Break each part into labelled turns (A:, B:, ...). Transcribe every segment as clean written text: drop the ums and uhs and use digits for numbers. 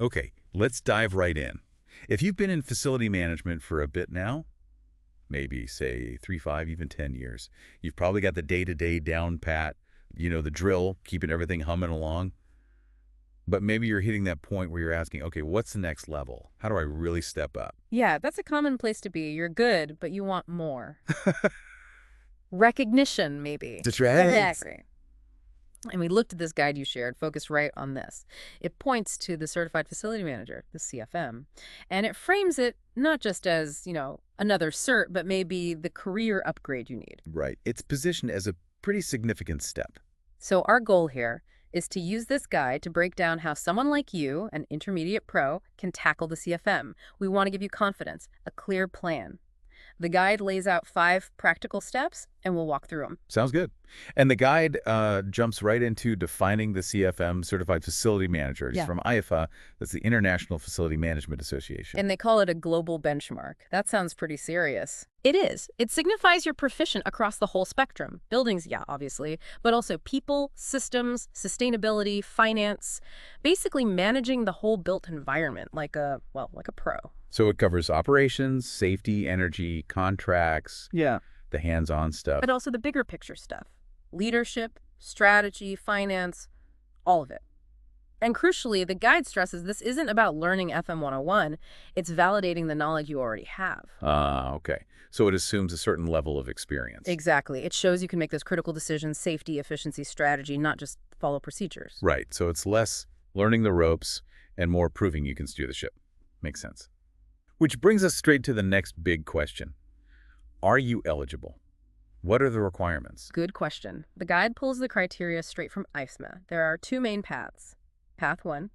A: Okay, let's dive right in. If you've been in facility management for a bit now, maybe say 3, 5, even 10 years, you've probably got the day-to-day down pat, the drill, keeping everything humming along. But maybe you're hitting that point where you're asking, okay, what's the next level? How do I really step up?
B: Yeah, that's a common place to be. You're good, but you want more. Recognition, maybe.
A: That's right.
B: Exactly. And we looked at this guide you shared, focused right on this. It points to the Certified Facility Manager, the CFM, and it frames it not just as, another cert, but maybe the career upgrade you need.
A: Right. It's positioned as a pretty significant step.
B: So our goal here is to use this guide to break down how someone like you, an intermediate pro, can tackle the CFM. We want to give you confidence, a clear plan. The guide lays out 5 practical steps, and we'll walk through them.
A: Sounds good. And the guide jumps right into defining the CFM, Certified Facility Manager. It's
B: Yeah.
A: from IFMA. That's the International Facility Management Association.
B: And they call it a global benchmark. That sounds pretty serious. It is. It signifies you're proficient across the whole spectrum. Buildings, yeah, obviously, but also people, systems, sustainability, finance, basically managing the whole built environment like a pro.
A: So it covers operations, safety, energy, contracts,
B: Yeah.
A: the hands-on stuff.
B: But also the bigger picture stuff. Leadership, strategy, finance, all of it. And crucially, the guide stresses this isn't about learning FM 101, it's validating the knowledge you already have.
A: Okay. So it assumes a certain level of experience.
B: Exactly. It shows you can make those critical decisions, safety, efficiency, strategy, not just follow procedures.
A: Right. So it's less learning the ropes and more proving you can steer the ship. Makes sense. Which brings us straight to the next big question. Are you eligible? What are the requirements?
B: Good question. The guide pulls the criteria straight from IFMA. There are 2 main paths. Path 1,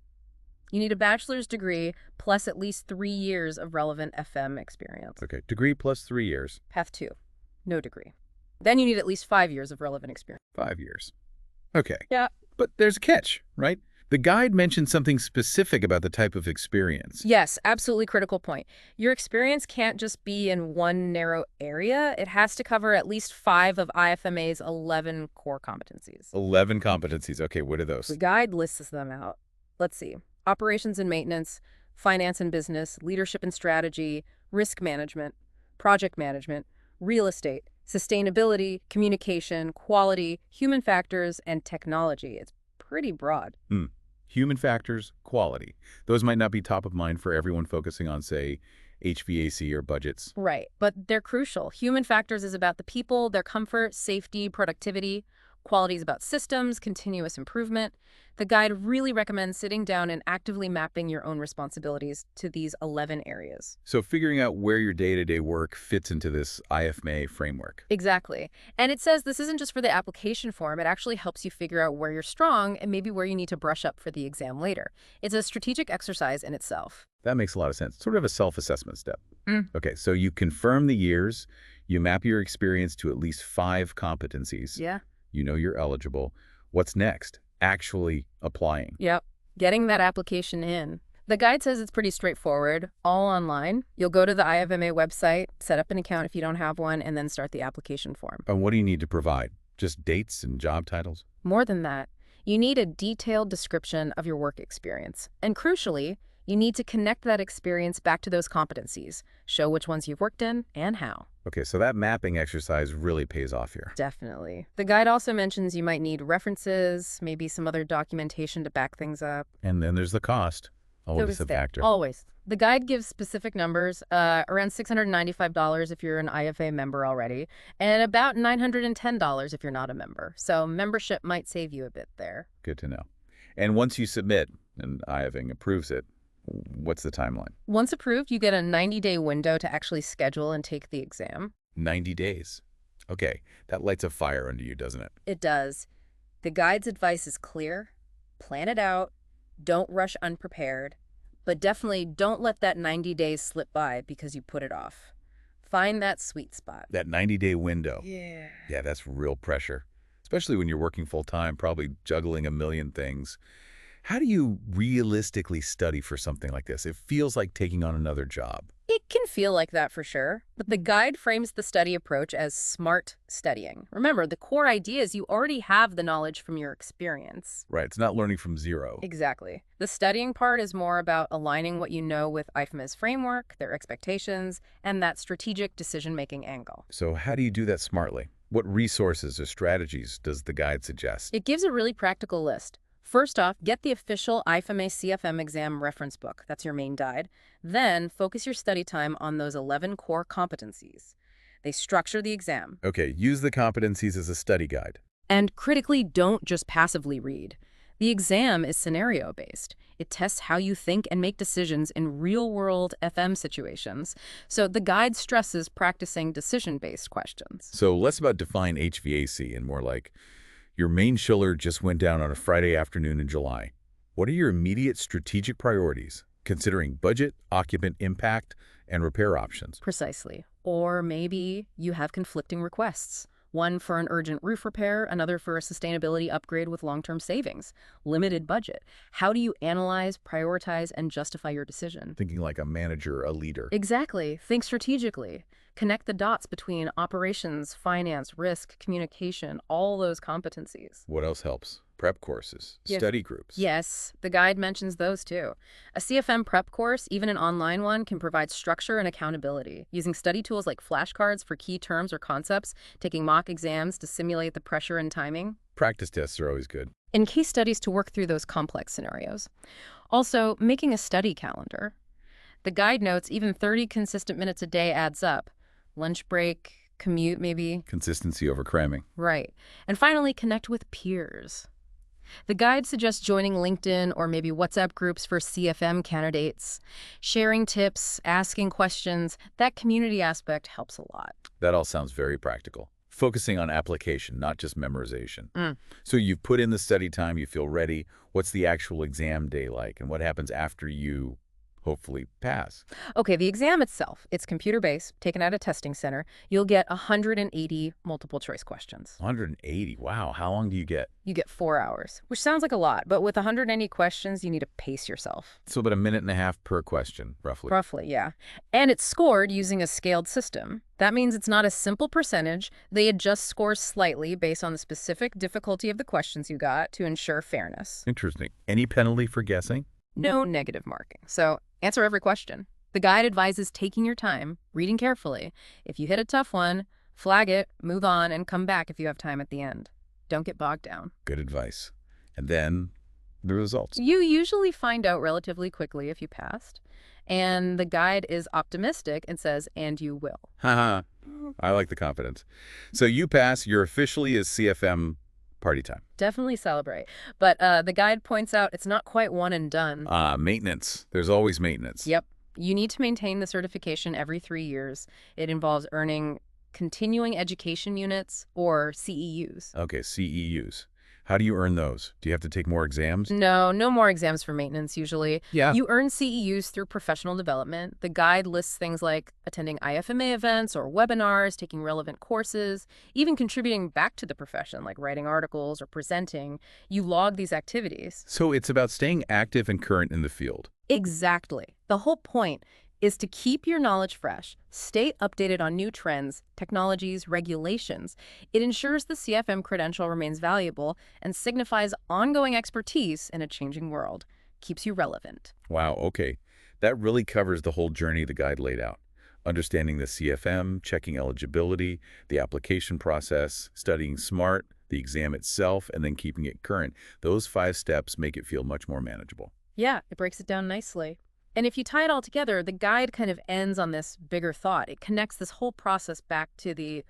B: you need a bachelor's degree plus at least 3 years of relevant FM experience.
A: Okay. Degree plus 3 years.
B: Path 2, no degree. Then you need at least 5 years of relevant experience.
A: 5 years. Okay.
B: Yeah.
A: But there's a catch, right? The guide mentioned something specific about the type of experience.
B: Yes, absolutely critical point. Your experience can't just be in one narrow area. It has to cover at least 5 of IFMA's 11 core competencies.
A: 11 competencies. Okay, what are those?
B: The guide lists them out. Let's see. Operations and maintenance, finance and business, leadership and strategy, risk management, project management, real estate, sustainability, communication, quality, human factors, and technology. It's pretty broad.
A: Human factors, quality. Those might not be top of mind for everyone focusing on, say, HVAC or budgets.
B: Right, but they're crucial. Human factors is about the people, their comfort, safety, productivity. Quality is about systems, continuous improvement. The guide really recommends sitting down and actively mapping your own responsibilities to these 11 areas.
A: So figuring out where your day-to-day work fits into this IFMA framework.
B: Exactly. And it says this isn't just for the application form. It actually helps you figure out where you're strong and maybe where you need to brush up for the exam later. It's a strategic exercise in itself.
A: That makes a lot of sense. Sort of a self-assessment step. Okay, so you confirm the years, you map your experience to at least 5 competencies.
B: Yeah.
A: You know you're eligible. What's next? Actually applying.
B: Yep. Getting that application in. The guide says it's pretty straightforward, all online. You'll go to the IFMA website, set up an account if you don't have one, and then start the application form.
A: And what do you need to provide? Just dates and job titles?
B: More than that, you need a detailed description of your work experience. And crucially, you need to connect that experience back to those competencies. Show which ones you've worked in and how.
A: Okay, so that mapping exercise really pays off here.
B: Definitely. The guide also mentions you might need references, maybe some other documentation to back things up.
A: And then there's the cost. Always a factor.
B: Always. The guide gives specific numbers, around $695 if you're an IFA member already, and about $910 if you're not a member. So membership might save you a bit there.
A: Good to know. And once you submit, and IFMA approves it, what's the timeline?
B: Once approved, you get a 90-day window to actually schedule and take the exam.
A: 90 days. Okay, that lights a fire under you, doesn't it?
B: It does. The guide's advice is clear. Plan it out. Don't rush unprepared. But definitely don't let that 90 days slip by because you put it off. Find that sweet spot.
A: That 90-day window.
B: Yeah.
A: Yeah, that's real pressure. Especially when you're working full-time, probably juggling a million things. How do you realistically study for something like this? It feels like taking on another job.
B: It can feel like that for sure, but the guide frames the study approach as smart studying. Remember, the core idea is you already have the knowledge from your experience.
A: Right, it's not learning from zero.
B: Exactly. The studying part is more about aligning what you know with IFMA's framework, their expectations, and that strategic decision-making angle.
A: So how do you do that smartly? What resources or strategies does the guide suggest?
B: It gives a really practical list. First off, get the official IFMA CFM exam reference book. That's your main guide. Then focus your study time on those 11 core competencies. They structure the exam.
A: Okay, use the competencies as a study guide.
B: And critically, don't just passively read. The exam is scenario-based. It tests how you think and make decisions in real-world FM situations. So the guide stresses practicing decision-based questions.
A: So less about define HVAC and more like, your main chiller just went down on a Friday afternoon in July. What are your immediate strategic priorities, considering budget, occupant impact, and repair options?
B: Precisely. Or maybe you have conflicting requests. One for an urgent roof repair, another for a sustainability upgrade with long-term savings. Limited budget. How do you analyze, prioritize, and justify your decision?
A: Thinking like a manager, a leader.
B: Exactly. Think strategically. Connect the dots between operations, finance, risk, communication, all those competencies.
A: What else helps? Prep courses,
B: Yes.
A: study groups.
B: Yes, the guide mentions those too. A CFM prep course, even an online one, can provide structure and accountability, using study tools like flashcards for key terms or concepts, taking mock exams to simulate the pressure and timing,
A: Practice tests are always good.
B: and case studies to work through those complex scenarios. Also, making a study calendar. The guide notes even 30 consistent minutes a day adds up. Lunch break, commute maybe.
A: Consistency over cramming.
B: Right. And finally, connect with peers. The guide suggests joining LinkedIn or maybe WhatsApp groups for CFM candidates. Sharing tips, asking questions, that community aspect helps a lot.
A: That all sounds very practical. Focusing on application, not just memorization.
B: Mm.
A: So you've put in the study time, you feel ready. What's the actual exam day like? And what happens after you hopefully pass?
B: Okay, the exam itself, it's computer-based, taken at a testing center. You'll get 180 multiple choice questions.
A: 180. Wow. How long do you get?
B: You get 4 hours, which sounds like a lot, but with 180 questions, you need to pace yourself.
A: So about a minute and a half per question, roughly.
B: Roughly, yeah. And it's scored using a scaled system. That means it's not a simple percentage. They adjust scores slightly based on the specific difficulty of the questions you got to ensure fairness.
A: Interesting. Any penalty for guessing?
B: No negative marking. So answer every question. The guide advises taking your time, reading carefully. If you hit a tough one, flag it, move on, and come back if you have time at the end. Don't get bogged down.
A: Good advice. And then the results.
B: You usually find out relatively quickly if you passed. And the guide is optimistic and says, and you will.
A: Haha. I like the confidence. So you pass, you're officially a CFM party time.
B: Definitely celebrate. But the guide points out it's not quite one and done.
A: Maintenance. There's always maintenance.
B: Yep. You need to maintain the certification every 3 years. It involves earning continuing education units, or CEUs.
A: Okay, CEUs. How do you earn those? Do you have to take more exams?
B: No more exams for maintenance usually.
A: Yeah.
B: You earn CEUs through professional development. The guide lists things like attending IFMA events or webinars, taking relevant courses, even contributing back to the profession, like writing articles or presenting. You log these activities.
A: So it's about staying active and current in the field.
B: Exactly. The whole point is to keep your knowledge fresh, stay updated on new trends, technologies, regulations. It ensures the CFM credential remains valuable and signifies ongoing expertise in a changing world. Keeps you relevant.
A: Wow, okay. That really covers the whole journey the guide laid out. Understanding the CFM, checking eligibility, the application process, studying SMART, the exam itself, and then keeping it current. Those 5 steps make it feel much more manageable.
B: Yeah, it breaks it down nicely. And if you tie it all together, the guide kind of ends on this bigger thought. It connects this whole process back to the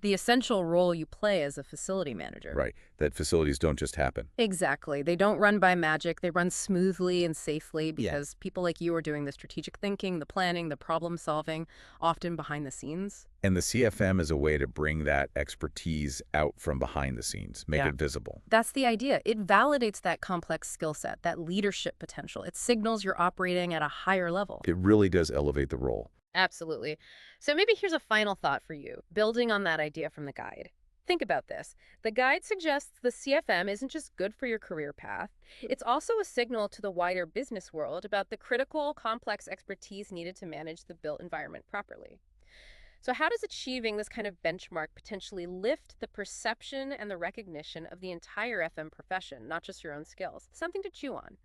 B: essential role you play as a facility manager.
A: Right, that facilities don't just happen.
B: Exactly. They don't run by magic. They run smoothly and safely because people like you are doing the strategic thinking, the planning, the problem solving, often behind the scenes.
A: And the CFM is a way to bring that expertise out from behind the scenes, make it visible.
B: That's the idea. It validates that complex skill set, that leadership potential. It signals you're operating at a higher level.
A: It really does elevate the role.
B: Absolutely. So maybe here's a final thought for you, building on that idea from the guide. Think about this. The guide suggests the CFM isn't just good for your career path, it's also a signal to the wider business world about the critical, complex expertise needed to manage the built environment properly. So, how does achieving this kind of benchmark potentially lift the perception and the recognition of the entire FM profession, not just your own skills? Something to chew on.